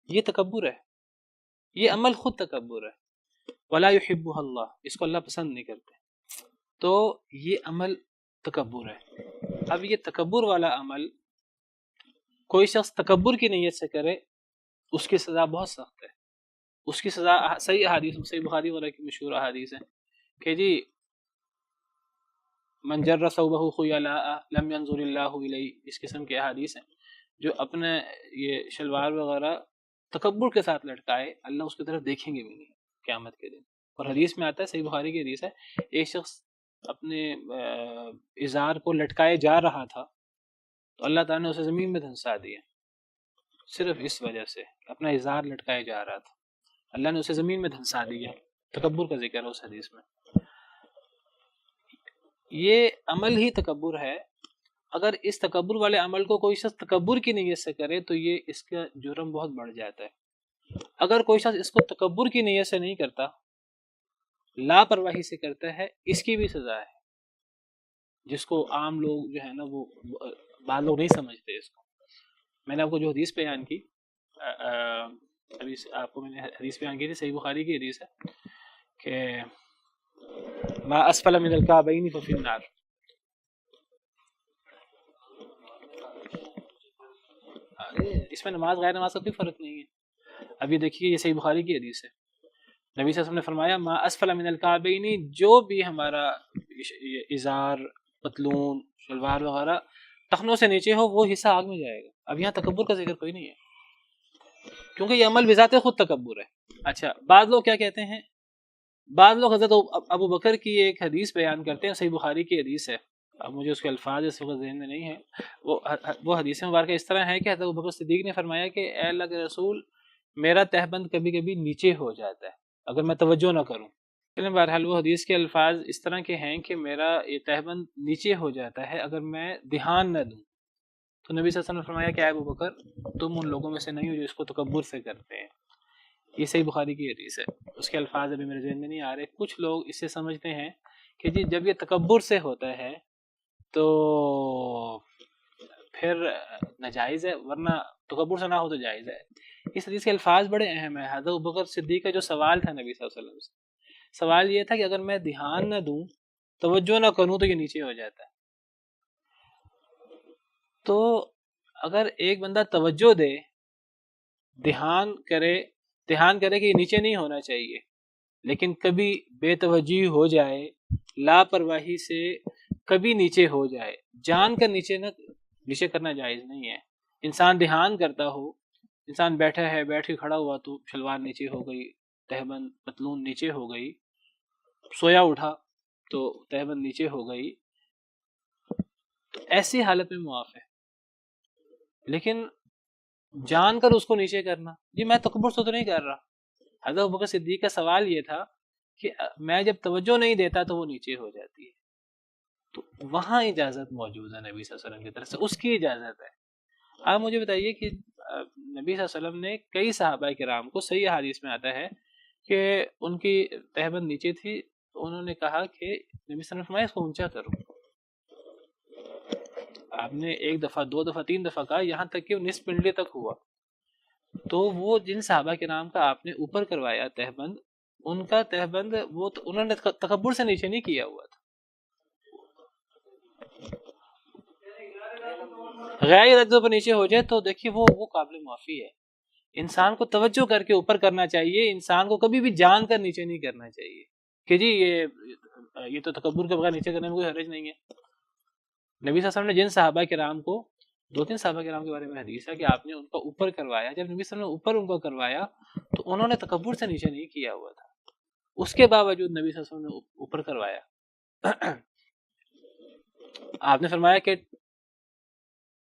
یہ تکبر ہے، یہ عمل خود تکبر ہے، وَلَا يُحِبُّهَا اللَّهُ، اس کو اللہ پسند نہیں کرتے، تو یہ عمل تکبر ہے۔ اب یہ تکبر والا عمل کوئی شخص تکبر کی نیت سے کرے، اس کی سزا بہت سخت ہے، اس کی سزا صحیح احادیث، صحیح بخاری وغیرہ کی مشہور احادیث ہیں کہ جی من جر ثوبہ خیلاء لم ينظر اللہ الیہ، اس قسم کے احادیث ہیں، جو اپنے یہ شلوار وغیرہ تکبر کے ساتھ لٹکائے اللہ اس کی طرف دیکھیں گے بھی نہیں قیامت کے دن۔ اور حدیث میں آتا ہے، صحیح بخاری کی حدیث ہے، ایک شخص اپنے ازار کو لٹکائے جا رہا تھا تو اللہ تعالیٰ نے اسے زمین میں دھنسا دیا، صرف اس وجہ سے اپنا ازار لٹکائے جا رہا تھا، اللہ نے اسے زمین میں دھنسا دیا۔ تکبر کا ذکر ہے اس حدیث میں۔ یہ عمل ہی تکبر ہے۔ اگر اس تکبر والے عمل کو کوئی شخص تکبر کی نیت سے کرے تو یہ اس کا جرم بہت بڑھ جاتا ہے۔ اگر کوئی شخص اس کو تکبر کی نیت سے نہیں کرتا، لاپرواہی سے کرتا ہے، اس کی بھی سزا ہے، جس کو عام لوگ جو ہے نا وہ بعض لوگ نہیں سمجھتے اس کو۔ میں نے آپ کو جو حدیث بیان کی، ابھی آپ کو میں نے حدیث بیان کی تھی، صحیح بخاری کی حدیث ہے کہ ما اسفل من الکعبین ففی النار۔ اس میں نماز غیر نماز کا کوئی فرق نہیں ہے۔ ابھی دیکھیے یہ صحیح بخاری کی حدیث ہے، نبی صلی اللہ علیہ وسلم نے فرمایا ما اسفل من الکعبین، جو بھی ہمارا ازار، پتلون، شلوار وغیرہ ٹخنوں سے نیچے ہو وہ حصہ آگ میں جائے گا۔ اب یہاں تکبر کا ذکر کوئی نہیں ہے، کیونکہ یہ عمل بذات خود تکبر ہے۔ اچھا، بعض لوگ کیا کہتے ہیں، بعض لوگ حضرت ابو بکر کی ایک حدیث بیان کرتے ہیں، صحیح بخاری کی حدیث ہے، اب مجھے اس کے الفاظ اس وقت ذہن میں نہیں ہے، وہ حدیث مبارکہ اس طرح ہے کہ حضرت ابو بکر صدیق نے فرمایا کہ اے اللہ کے رسول، میرا تہبند کبھی کبھی نیچے ہو جاتا ہے اگر میں توجہ نہ کروں۔ لیکن بہرحال وہ حدیث کے الفاظ اس طرح کے ہیں کہ میرا یہ تہبند نیچے ہو جاتا ہے اگر میں دھیان نہ دوں۔ تو نبی صلی اللہ علیہ وسلم نے فرمایا کہ اے ابو بکر، تم ان لوگوں میں سے نہیں ہو جو اس کو تکبر سے کرتے ہیں۔ یہ صحیح بخاری کی حدیث ہے، اس کے الفاظ ابھی میرے ذہن میں نہیں آ رہے۔ کچھ لوگ اسے سمجھتے ہیں کہ جی جب یہ تکبر سے ہوتا ہے تو پھر ناجائز ہے، ورنہ تکبر سے نہ ہو تو جائز ہے۔ اس حدیث کے الفاظ بڑے اہم ہیں۔ حضرت ابوبکر صدیق کا جو سوال تھا نبی صلی اللہ علیہ وسلم سے، سوال یہ تھا کہ اگر میں دھیان نہ دوں، توجہ نہ کروں تو یہ نیچے ہو جاتا ہے۔ تو اگر ایک بندہ توجہ دے، دھیان کرے کہ یہ نیچے نہیں ہونا چاہیے، لیکن کبھی بے توجہی ہو جائے، لاپرواہی سے کبھی نیچے ہو جائے، جان کر نیچے کرنا جائز نہیں ہے۔ انسان دھیان کرتا ہو، انسان بیٹھا ہے، بیٹھ کے کھڑا ہوا تو شلوار نیچے ہو گئی، تہبند پتلون نیچے ہو گئی، سویا اٹھا تو تہبند نیچے ہو گئی، تو ایسی حالت میں معاف ہے۔ لیکن جان کر اس کو نیچے کرنا، جی میں تکبر سے تو نہیں کر رہا۔ حضرت ابوبکر صدیق کا سوال یہ تھا کہ میں جب توجہ نہیں دیتا تو وہ نیچے ہو جاتی ہے، تو وہاں اجازت موجود ہے نبی صلی اللہ علیہ وسلم کی طرف سے، اس کی اجازت ہے۔ آپ مجھے بتائیے کہ نبی صلی اللہ علیہ وسلم نے کئی صحابہ کرام کو، صحیح حدیث میں آتا ہے کہ ان کی تہبند نیچے تھی تو انہوں نے کہا کہ نبی صلی اللہ علیہ وسلم اس کو اونچا کرو۔ آپ نے ایک دفعہ، دو دفعہ، تین دفعہ کہا، یہاں تک کہ نصف پنڈلی تک ہوا۔ تو وہ جن صحابہ کرام کا آپ نے اوپر کروایا تہبند، ان کا تہبند وہ تو انہوں نے تکبر سے نیچے نہیں کیا ہوا تھا، غیر ارادے پر نیچے ہو جائے تو دیکھیے وہ قابل معافی ہے۔ انسان کو توجہ کر کے اوپر کرنا چاہیے، انسان کو کبھی بھی جان کر نیچے نہیں کرنا چاہیے کہ جی یہ تو تکبر کے بغیر نیچے کرنے میں کوئی حرج نہیں ہے۔ نبی صلی اللہ علیہ وسلم نے جن صحابہ کرام کو، دو تین صحابہ کرام کے بارے میں حدیث ہے کہ آپ نے ان کا اوپر کروایا، جب نبی صلی اللہ علیہ وسلم نے اوپر ان کو کروایا تو انہوں نے تکبر سے نیچے نہیں کیا ہوا تھا، اس کے باوجود نبی صلی اللہ علیہ وسلم نے اوپر کروایا۔ آپ نے فرمایا کہ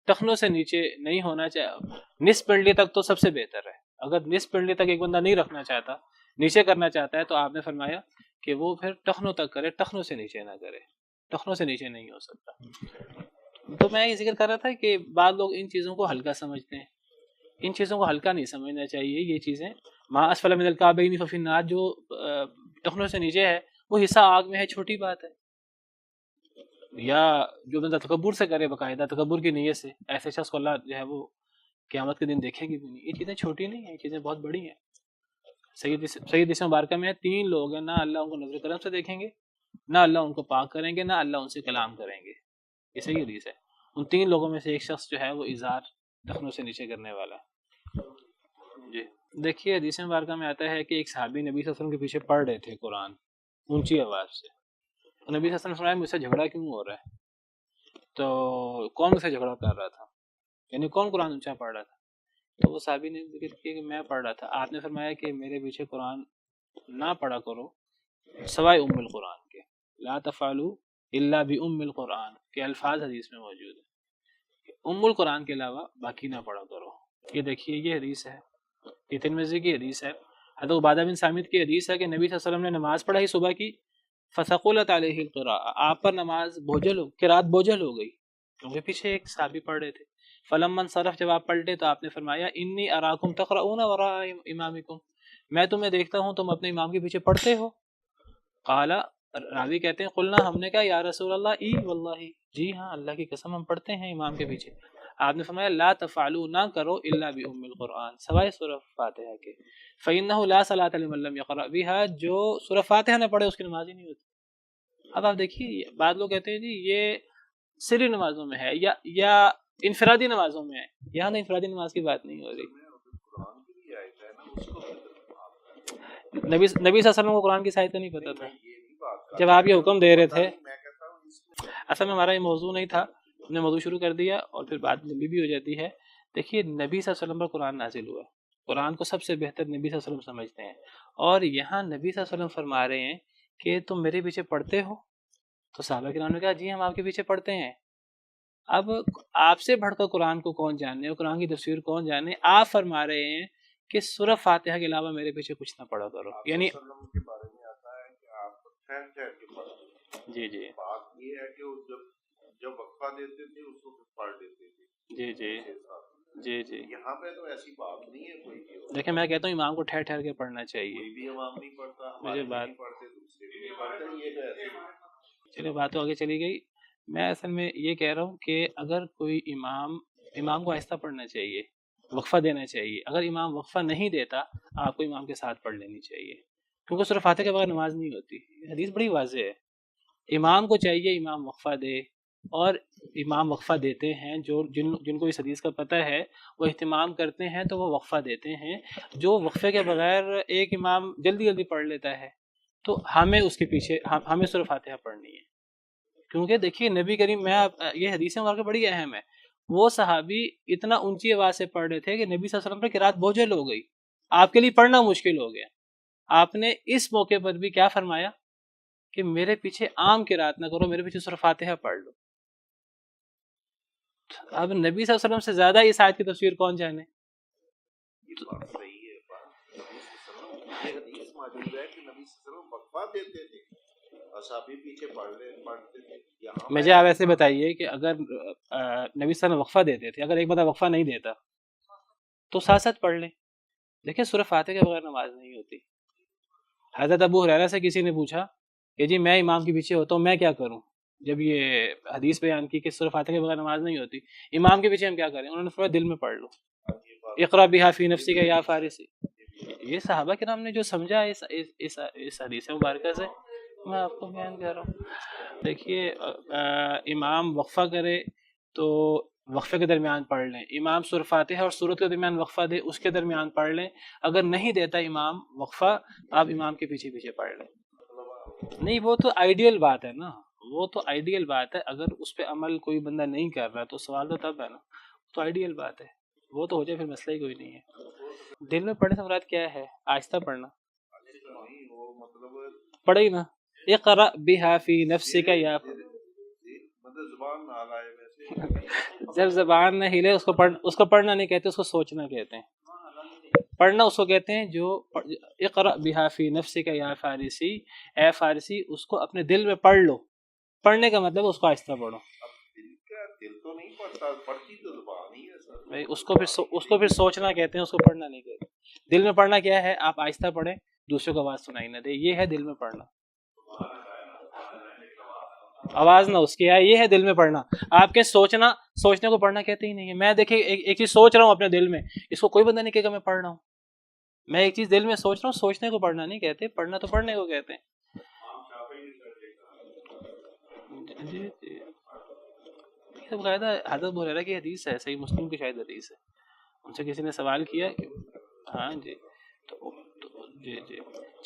ٹخنوں سے نیچے نہیں ہونا چاہیے، نصف پنڈلی تک تو سب سے بہتر ہے۔ اگر نصف پنڈلی تک ایک بندہ نہیں رکھنا چاہتا، نیچے کرنا چاہتا ہے، تو آپ نے فرمایا کہ وہ پھر ٹخنوں تک کرے، ٹخنوں سے نیچے نہ کرے، ٹخنوں سے نیچے نہیں ہو سکتا۔ تو میں یہ ذکر کر رہا تھا کہ بعض لوگ ان چیزوں کو ہلکا سمجھتے ہیں، ان چیزوں کو ہلکا نہیں سمجھنا چاہیے۔ یہ چیزیں ما اسفل من الکعبین ففی النار، جو ٹخنوں سے نیچے ہے وہ حصہ آگ میں ہے، چھوٹی بات ہے۔ یا جو بندہ تکبر سے کرے، باقاعدہ تکبر کی نیت سے، ایسے شخص کو اللہ جو ہے وہ قیامت کے دن دیکھے گی بھی نہیں۔ یہ چیزیں چھوٹی نہیں ہیں، یہ چیزیں بہت بڑی ہیں۔ صحیح حدیث مبارکہ میں تین لوگ ہیں، نہ اللہ ان کو نظر کرم سے دیکھیں گے، نہ اللہ ان کو پاک کریں گے، نہ اللہ ان سے کلام کریں گے۔ یہ صحیح حدیث ہے۔ ان تین لوگوں میں سے ایک شخص جو ہے وہ ازار ٹخنوں سے نیچے کرنے والا ہے۔ جی دیکھیے حدیث مبارکہ میں آتا ہے کہ ایک صحابی نبی صلی اللہ علیہ وسلم کے پیچھے پڑھ رہے تھے قرآن اونچی آواز سے، نبی صلی اللہ علیہ وسلم نے فرمایا مجھ سے جھگڑا کیوں ہو رہا ہے؟ تو کون مجھ سے جھگڑا کر رہا تھا، یعنی کون قرآن اونچا پڑھ رہا تھا؟ تو وہ صحابی نے ذکر کیا کہ میں پڑھ رہا تھا. آپ نے فرمایا کہ میرے پیچھے قرآن نہ پڑھا کرو سوائے ام القرآن کے، لا تفعلوا الا بام القرآن کے الفاظ حدیث میں موجود ہیں، ام القرآن کے علاوہ باقی نہ پڑھا کرو. یہ دیکھیے یہ حدیث ہے، یہ ترمذی کی حدیث ہے. حضرت عبادہ بن صامت کی حدیث ہے کہ نبی صلی اللہ علیہ وسلم نے نماز پڑھائی صبح کی، فثقلت علیہ القراءۃ، آپ پر نماز بوجھل ہو، قرات بوجھل ہو گئی کیونکہ پیچھے ایک صحابی پڑھ رہے تھے. فلما انصرف، جب آپ پلٹے تو آپ نے فرمایا انی اراکم تقرؤون وراء امامکم، میں تمہیں دیکھتا ہوں تم اپنے امام کے پیچھے پڑھتے ہو. قال، راوی کہتے ہیں قلنا، ہم نے کہا یا رسول اللہ ای واللہ، جی ہاں اللہ کی قسم ہم پڑھتے ہیں امام کے پیچھے. آپ نے فرمایا لا تفعلوا، نہ کرو الا بام القرآن، سوائے سورہ فاتحہ کے، فإنه لا صلاة لمن لم يقرأ بها، جو سورہ فاتحہ نہ پڑھے اس کی نماز ہی نہیں ہوتی. اب آپ دیکھیے بعض لوگ کہتے ہیں جی یہ سری نمازوں میں ہے یا انفرادی نمازوں میں ہے. یہاں تو انفرادی نماز کی بات نہیں ہو رہی. نبی صلی اللہ علیہ وسلم کو قرآن کی سائد کا نہیں پتا تھا جب آپ یہ حکم دے رہے تھے. اصل میں ہمارا یہ موضوع نہیں تھا، ہم نے موضوع شروع کر دیا اور پھر بات لمبی بھی ہو جاتی ہے. دیکھیے نبی صلی اللہ علیہ وسلم پر قرآن نازل ہوا، قرآن کو سب سے بہتر نبی صلی اللہ علیہ وسلم سمجھتے ہیں، اور یہاں نبی صلی اللہ علیہ وسلم فرما رہے ہیں کہ تم میرے پیچھے پڑھتے ہو. تو صحابہ کرام نے کہا جی ہم آپ کے پیچھے پڑھتے ہیں. اب آپ سے بڑھ کر قرآن کو کون جاننے اور قرآن کی تفسیر کون جاننے؟ آپ فرما رہے ہیں کہ سورہ فاتحہ کے علاوہ میرے پیچھے کچھ نہ پڑھا کرو. یعنی کے بارے میں آتا ہے کہ آپ ٹھہر ٹھہر کے پڑھتے. جی جی بات یہ ہے کہ جب وقفہ دیتے تھے اس وقت پڑھ دیتے تھے. جی جی جی جی یہاں پہ تو ایسی بات نہیں ہے کوئی. دیکھیں میں کہتا ہوں امام کو ٹھہر ٹھہر کے پڑھنا چاہیے. کوئی بھی امام نہیں پڑھتا، مجھے بات نہیں پڑھتے، دوسرے بھی نہیں پڑھتے. یہ تو ایسے چلے بات تو آگے چلی گئی. میں اصل میں یہ کہہ رہا ہوں کہ اگر کوئی امام کو آہستہ پڑھنا چاہیے، وقفہ دینا چاہیے. اگر امام وقفہ نہیں دیتا آپ کو امام کے ساتھ پڑھ لینی چاہیے، کیونکہ صرف فاتحہ کے بغیر نماز نہیں ہوتی. حدیث بڑی واضح ہے. امام کو چاہیے امام وقفہ دے، اور امام وقفہ دیتے ہیں جن کو اس حدیث کا پتہ ہے وہ اہتمام کرتے ہیں تو وہ وقفہ دیتے ہیں. جو وقفے کے بغیر ایک امام جلدی جلدی پڑھ لیتا ہے تو ہمیں اس کے پیچھے ہمیں صرف فاتحہ پڑھنی ہے. کیونکہ دیکھیے نبی کریم، یہ حدیثیں ہمارے بڑی اہم ہے. وہ صحابی اتنا اونچی آواز سے پڑھ رہے تھے کہ نبی صلی اللہ علیہ وسلم پر قرات بوجھل ہو گئی، آپ کے لیے پڑھنا مشکل ہو گیا. آپ نے اس موقع پر بھی کیا فرمایا کہ میرے پیچھے عام قرات نہ کرو، میرے پیچھے صرف فاتحہ پڑھ لو. اب نبی صلی اللہ علیہ وسلم سے زیادہ اس آیت کی تفسیر کون جانے؟ بات صحیح ہے. یہ حدیث موجود ہے کہ نبی صلی اللہ علیہ وسلم وقفہ دیتے تھے، اصحابی پیچھے پڑھتے تھے. مجھے آپ ایسے بتائیے کہ اگر نبی صلی اللہ علیہ وسلم وقفہ دیتے تھے، اگر ایک بندہ وقفہ نہیں دیتا تو ساتھ ساتھ پڑھ لیں. دیکھیں سورہ فاتحہ کے بغیر نماز نہیں ہوتی. حضرت ابو ہریرہ سے کسی نے پوچھا کہ جی میں امام کے پیچھے ہوتا ہوں میں کیا کروں؟ جب یہ حدیث بیان کی کہ سورہ فاتحہ کے بغیر نماز نہیں ہوتی، امام کے پیچھے ہم کیا کریں؟ انہوں نے فرمایا دل میں پڑھ لو، اقرا بہا فی نفسک یا فارسی. یہ صحابہ کرام نے جو سمجھا اس حدیث مبارکہ سے میں آپ کو بیان کر رہا ہوں. دیکھیے امام وقفہ کرے تو وقفے کے درمیان پڑھ لیں، امام سورہ فاتحہ اور سورت کے درمیان وقفہ دے اس کے درمیان پڑھ لیں. اگر نہیں دیتا امام وقفہ آپ امام کے پیچھے پیچھے پڑھ لیں. نہیں وہ تو آئیڈیل بات ہے نا، وہ تو آئیڈیل بات ہے. اگر اس پہ عمل کوئی بندہ نہیں کر رہا تو سوال تو تب ہے نا، تو آئیڈیل بات ہے. وہ تو ہو جائے پھر مسئلہ ہی کوئی نہیں ہے. دل میں پڑھنے سے مراد کیا ہے؟ آہستہ پڑھنا. پڑھے ہی نا اقرأ بہا فی نفسک یا زبان نہ لائے ویسے. جب زبان نہ ہلے اس کو پڑھنا نہیں کہتے، اس کو سوچنا کہتے ہیں. پڑھنا اس کو کہتے ہیں جو اقرأ بہا فی نفسک یا فارسی، اے فارسی اس کو اپنے دل میں پڑھ لو. پڑھنے کا مطلب اس کو آہستہ پڑھو. دل تو نہیں پڑھتا، پڑھتی تو زبان ہی ہے سر. بھائی اس کو پھر سوچنا کہتے ہیں، اس کو پڑھنا نہیں کہتے. دل میں پڑھنا کیا ہے؟ آپ آہستہ پڑھیں، دوسروں کو آواز سنائی نہ دے، یہ ہے دل میں پڑھنا. آواز نہ اس کی آئے، یہ ہے دل میں پڑھنا. آپ کے سوچنے کو پڑھنا کہتے ہی نہیں ہے. میں دیکھیں ایک چیز سوچ رہا ہوں اپنے دل میں، اس کو کوئی بندہ نہیں کہے گا میں پڑھ رہا ہوں. میں ایک چیز دل میں سوچ رہا ہوں، سوچنے کو پڑھنا نہیں کہتے، پڑھنا تو پڑھنے کو کہتے ہیں. جی جی باقاعدہ حضرت ابو ہریرہ کی حدیث ہے، صحیح مسلم کی شاید حدیث ہے. ان سے کسی نے سوال کیا کہ ہاں جی تو جی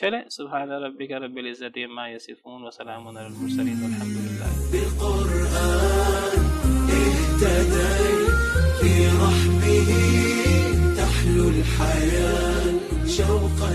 چلیں سبحان ربک رب العزت عما یصفون وسلام علی المرسلین والحمد للہ. بالقرآن اهتديت في رحمه تحلو الحياة شوقا